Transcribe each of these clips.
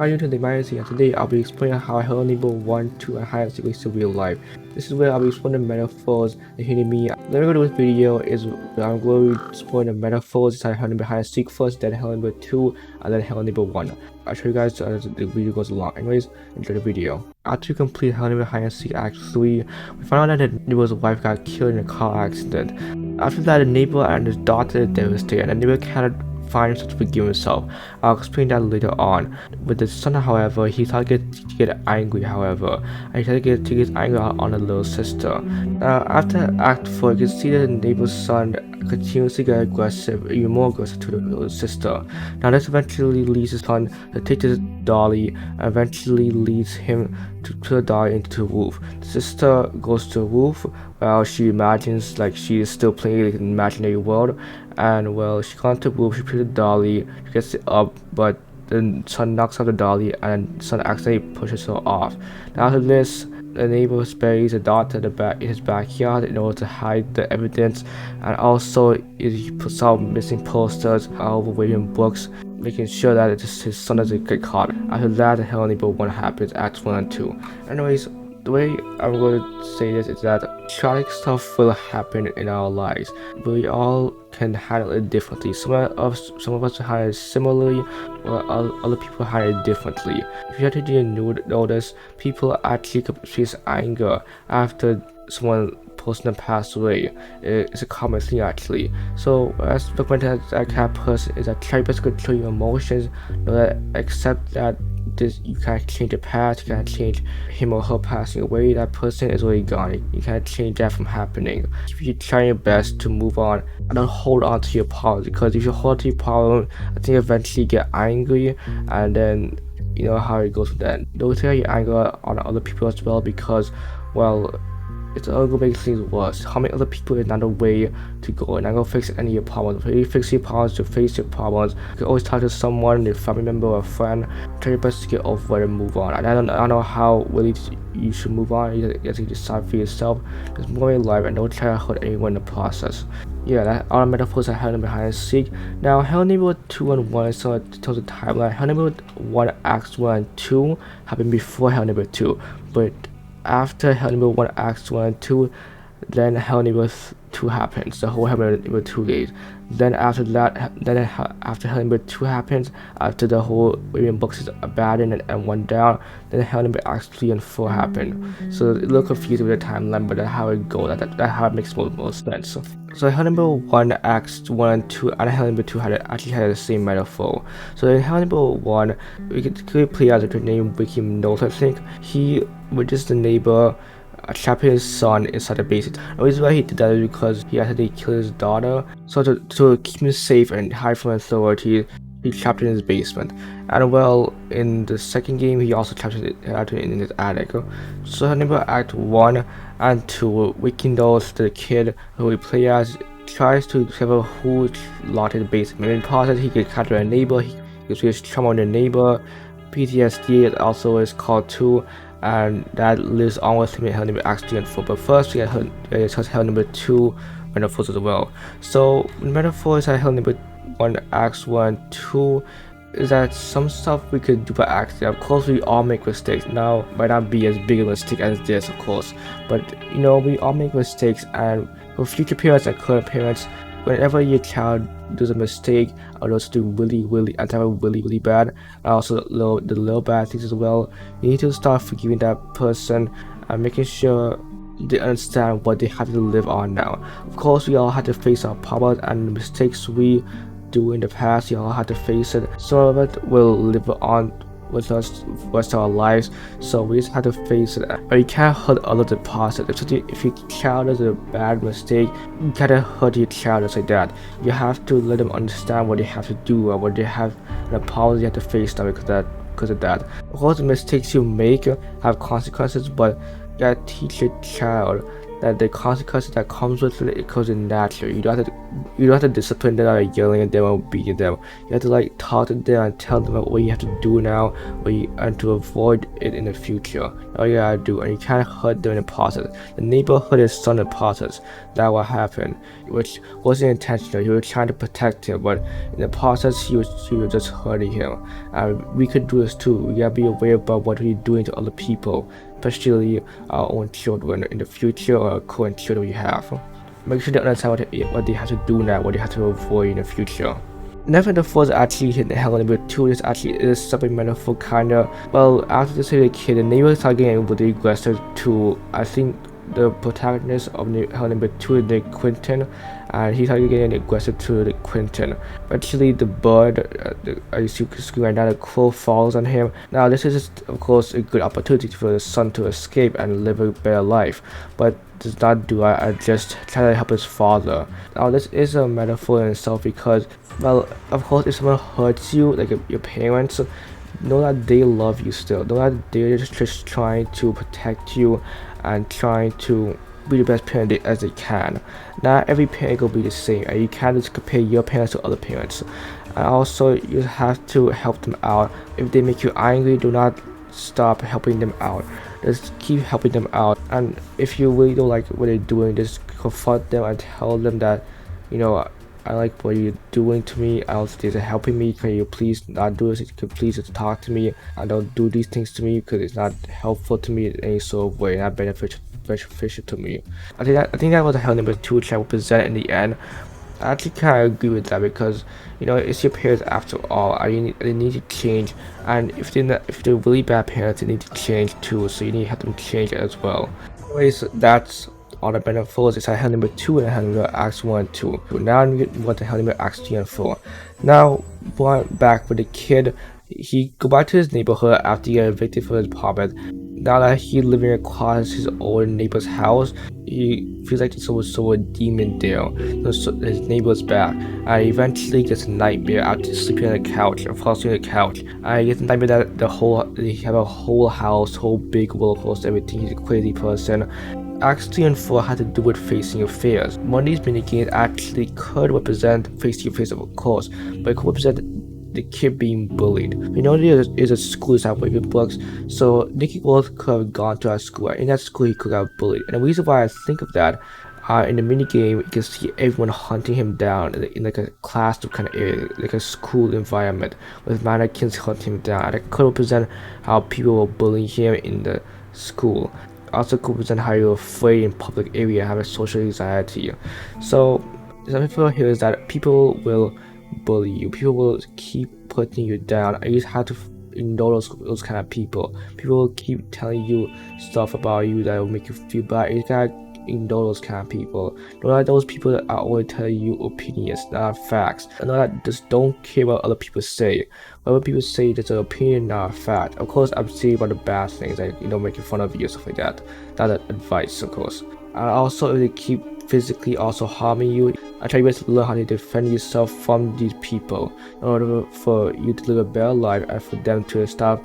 Hi YouTube, to the Majesty, and today I'll be explaining how I held level 1, 2, and higher secrets to real life. This is where I'll be explaining the metaphors that hitting me. The name of this video is I'm going to explain the metaphors that I held behind seek first, then held level 2, and then held level 1. I'll show you guys as the video goes along. Anyways, enjoy the video. After you complete held level hide and seek Act 3, we found out that the neighbor's wife got killed in a car accident. After that, the neighbor and his daughter are devastated, and the neighbor cannot find himself to forgive himself. I'll explain that later on. With the son, however, he started to get angry, however, and he started to get angry on the little sister. After Act 4, you can see that the neighbor's son continuously get aggressive, even more aggressive to the little sister. Now this eventually leads his son to take this dolly, and eventually leads him to put the dolly into the roof. The sister goes to the roof while she imagines like she is still playing in an imaginary world, and well, she goes to the roof, she puts the dolly, she gets it up, but the son knocks out the dolly and the son accidentally pushes her off. Now after this, the neighbor buries the daughter in his backyard in order to hide the evidence, and also he puts out missing posters, overweighting books, making sure that his son doesn't get caught. After that, the hell level 1 happens, Acts 1 and 2. Anyways, the way I'm going to say this is that traumatic stuff will happen in our lives. We all can handle it differently. Some of us handle it similarly, while other people handle it differently. If you actually notice, people actually experience anger after someone person passed away. It's a common thing actually. So as recommended as that kind of person is that try to control your emotions, know that accept that you can't change the past, you can't change him or her passing away. That person is already gone. You can't change that from happening. If you try your best to move on and don't hold on to your problems, because if you hold on to your problem, I think eventually you get angry, and then you know how it goes with that. Don't take your anger on other people as well, because well, it's all gonna make things worse. How many other people is not a way to go and not gonna fix any of your problems. If you fix your problems, to face your problems, you can always talk to someone, your family member or a friend, try your best to get over it and move on. And I don't know how really you should move on. You have to decide for yourself. There's more in life, and don't try to hurt anyone in the process. Yeah, that are metaphors I had behind the seek. Now, Hell Neighbor 2 and 1 is tells the timeline. Hell Neighbor 1 Acts 1 and 2 happened before Hell Neighbor 2, but after Hell Neighbor 1 Acts 1 and 2, then Hell Neighbor 2 happens, the whole Hell Neighbor 2 days. Then after that, after Hell Neighbor 2 happens, after the whole William books is abandoned and went down, then Hell Neighbor Acts 3 and 4 happen. So it's a little confusing with the timeline, but that's how it goes. That's how it makes most sense. So Hell Neighbor 1 Acts 1 and 2 and Hell Neighbor 2 actually had the same metaphor. So in Hell Neighbor 1, we could play as a name Nicky Roth, I think. He witnessed the neighbor trapping his son inside the basement. The reason why he did that is because he had to kill his daughter. So to keep him safe and hide from authorities, he trapped in his basement. And well, in the second game, he also trapped it in his attic. So Hell Neighbor Act 1 and 2, rekindles the kid who we play as, tries to discover who locked in the basement. In the process, he can capture a neighbor, he gets trauma on the neighbor, PTSD also is called too, and that lives on with him in Hell Neighbor Acts 3 and 4. But first, we discuss Hell Neighbor 2 metaphors as well. So metaphors at Hell Neighbor 1 Acts 1 and 2 is that some stuff we could do by accident. Of course, we all make mistakes. Now might not be as big a mistake as this, of course, but you know, we all make mistakes, and for future parents and current parents, whenever your child does a mistake or does do really bad, and also the little bad things as well, you need to start forgiving that person and making sure they understand what they have to live on now. Of course, we all have to face our problems and the mistakes we do in the past. We all have to face it. Some of it will live on with us the rest of our lives, so we just have to face it. But you can't hurt others in the process. If your child does a bad mistake, you can't hurt your child just like that. You have to let them understand what they have to do, or what they have an apology you have to face now because of that. Of course, the mistakes you make have consequences, but you gotta teach your child that the consequences that comes with it, it comes in naturally. You don't have to you don't have to discipline them by yelling at them or beating them. You have to like talk to them and tell them what you have to do now, and to avoid it in the future. All you gotta do, and you can't hurt them in the process. The neighborhood is son in the process. That what happened, which wasn't intentional. You were trying to protect him, but in the process, he was just hurting him. And we could do this too. We gotta be aware about what we're doing to other people, especially our own children in the future or current children we have. Make sure they understand what they have to do now, what they have to avoid in the future. Never the force actually hit the hell number 2. This actually is something metaphor kinda. Well, after this the kid, the neighbor started getting really aggressive to, I think, the protagonist of Hell number 2, the Quentin, and he started getting aggressive to the Quentin. Eventually, the bird, as you can see right now, the crow falls on him. Now, this is of course a good opportunity for the son to escape and live a better life, but does not do that and just try to help his father. Now, this is a metaphor in itself because, well, of course, if someone hurts you, like your parents, know that they love you still. Know that they're just trying to protect you and trying to be the best parent as they can. Not every parent will be the same, and you can't just compare your parents to other parents. And also, you have to help them out. If they make you angry, do not stop helping them out. Just keep helping them out. And if you really don't like what they're doing, just confront them and tell them that, you know, I like what you're doing to me. I also think you're helping me. Can you please not do this? You can please just talk to me and don't do these things to me because it's not helpful to me in any sort of way, not beneficial to me. I think that was a Hell number 2 which I will present in the end. I actually kind of agree with that because, you know, it's your parents after all. They need to change, and if they're really bad parents, they need to change too. So you need to help them change as well. Anyways, that's all the metaphors inside Hell number 2 and Hell number Acts 1 and 2. Now I'm going to Hell number Acts 3 and 4. Now, going back with the kid, he go back to his neighborhood after he got evicted from his apartment. Now that he's living across his old neighbor's house, he feels like there's also a demon there. So his neighbor's back, and he eventually gets a nightmare after sleeping on the couch or falls asleep on the couch. And he gets a nightmare that they have a whole house, whole big roller coaster, everything. He's a crazy person. Acts 3 and 4 had to do with facing your fears. One of these minigames actually could represent facing your fears, of course, but it could represent the kid being bullied. We know there is a school that have wicked books, so Nicky Roth could have gone to that school. In that school, he could have bullied. And the reason why I think of that, in the minigame, you can see everyone hunting him down in like a classroom kind of area, like a school environment, with mannequins hunting him down. And it could represent how people were bullying him in the school. Also could represent how you're afraid in public area, having social anxiety. So the people here is that people will bully you, people will keep putting you down, and you just have to ignore those kind of people. People will keep telling you stuff about you that will make you feel bad. You gotta ignore those kind of people. Know that those people that are only telling you opinions, not facts. And know that just don't care what other people say. Whatever people say, that's an opinion, not a fact. Of course, I'm saying about the bad things, like, you know, making fun of you, stuff like that. That's advice, of course. And also, if they keep physically also harming you, I try your best to learn how to defend yourself from these people in order for you to live a better life and for them to stop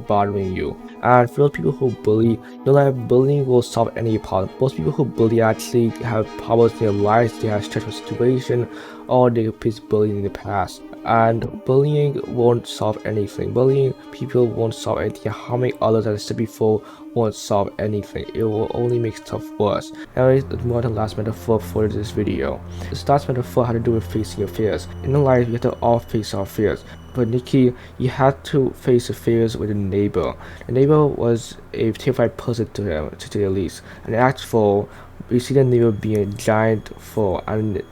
bothering you. And for those people who bully, know that bullying will solve any problem. Most people who bully actually have problems in their lives, they have stressful situation, or they faced bullying in the past. And bullying won't solve anything. Bullying people won't solve anything. Harming others, as I said before, won't solve anything. It will only make stuff worse. Anyways, that's more than the last metaphor for this video. This last metaphor had to do with facing your fears. In life, you have to all face our fears. But Nicky, you had to face the fears with a neighbor. The neighbor was a terrified person to him, to say the least. And in Act 4, we see the neighbor being a giant foe, and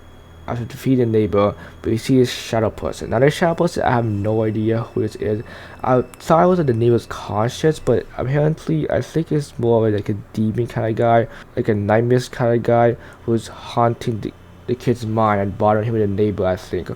after defeating the neighbor, we see this shadow person. Now this shadow person, I have no idea who this is. I thought it was the neighbor's conscience, but apparently I think it's more like a demon kind of guy, like a nightmares kind of guy who's haunting the kid's mind and bothering him with the neighbor, I think.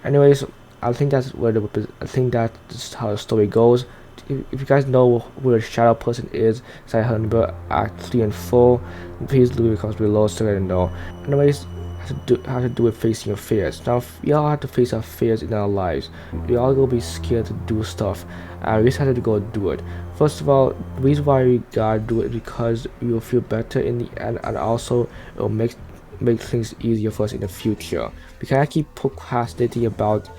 Anyways, I think that's how the story goes. If you guys know who the shadow person is, so I remember Act 3 and 4, please leave the comments below so I don't know. Anyways, have to do with facing your fears. Now, we all have to face our fears in our lives. We all gonna be scared to do stuff, and we just have to go do it. First of all, the reason why we gotta do it is because we will feel better in the end, and also it will make make things easier for us in the future. We cannot keep procrastinating about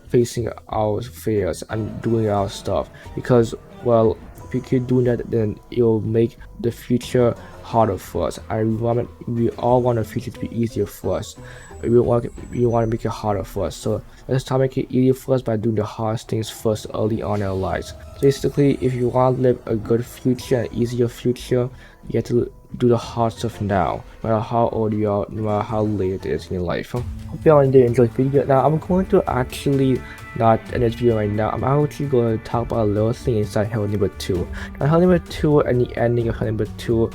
facing our fears and doing our stuff, because, well, if we keep doing that, then it'll make the future harder for us. And we all want the future to be easier for us. We want to make it harder for us. So let's try to make it easier for us by doing the hardest things first early on in our lives. Basically, if you want to live a good future, an easier future, you have to do the hard stuff now, no matter how old you are, no matter how late it is in your life. Hope you all did enjoy this video. Now I'm going to actually not end this video right now. I'm actually going to talk about a little thing inside Hell Number 2. Now Hell Number 2 and the ending of Hell Number 2,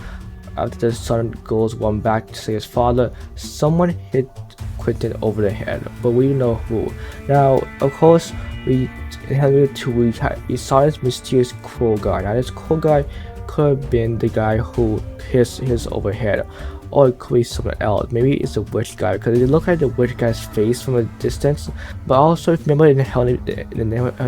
after the son goes one back to say his father, someone hit Quentin over the head, but we don't know who. Now, of course, in Hell Number 2 we saw this mysterious cool guy. Now this cool guy could have been the guy who hit his overhead, or it could be someone else. Maybe it's a witch guy, because it looked like the witch guy's face from a distance. But also, if you remember in the Hell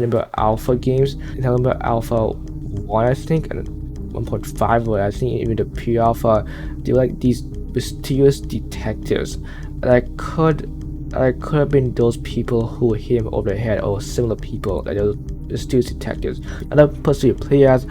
Number Alpha games, in Hell Number Alpha 1 I think, and 1.5, or I think even the pre-alpha, they were like these mysterious detectives that could have been those people who hit him over the head, or similar people, like those mysterious detectives. Another person you play as,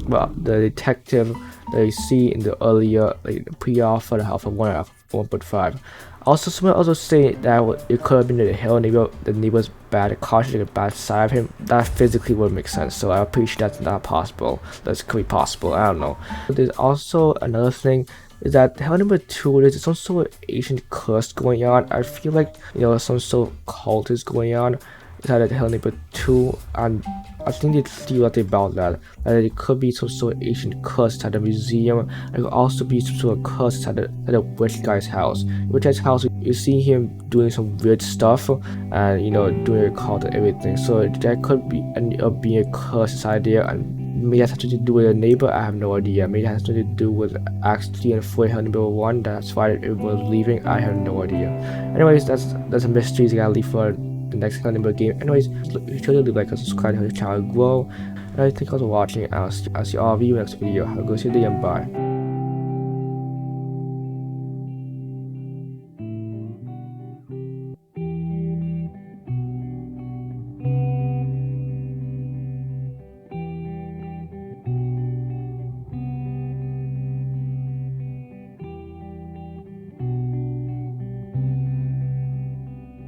well, the detective that you see in the earlier, like the pre-alpha, the alpha 1 and alpha 1.5. Also, someone also say that it could have been the Hell neighbor, the neighbor's bad, cautious, the bad side of him. That physically would make sense, so I'm pretty sure that's not possible. That could be possible, I don't know. But there's also another thing, is that Hell Number 2, there's some sort of ancient curse going on. I feel like, some sort of cult is going on inside Hell Number 2, and I think they feel like about that it could be some sort of ancient curse at the museum. It could also be some sort of curse at the witch guy's house. Witch guy's house, you see him doing some weird stuff, and doing a cult and everything. So that could be end up being a curse inside there, and maybe it has something to do with a neighbor. I have no idea. Maybe it has something to do with Acts 3 and 4 Hell Number 1. That's why it was leaving. I have no idea. Anyways, that's a mystery you gotta leave for the next Hell Number game. Anyways, make sure to leave a like and subscribe to help the channel grow. And I thank you all for watching. I'll see all of you in the next video. Have a good day and bye.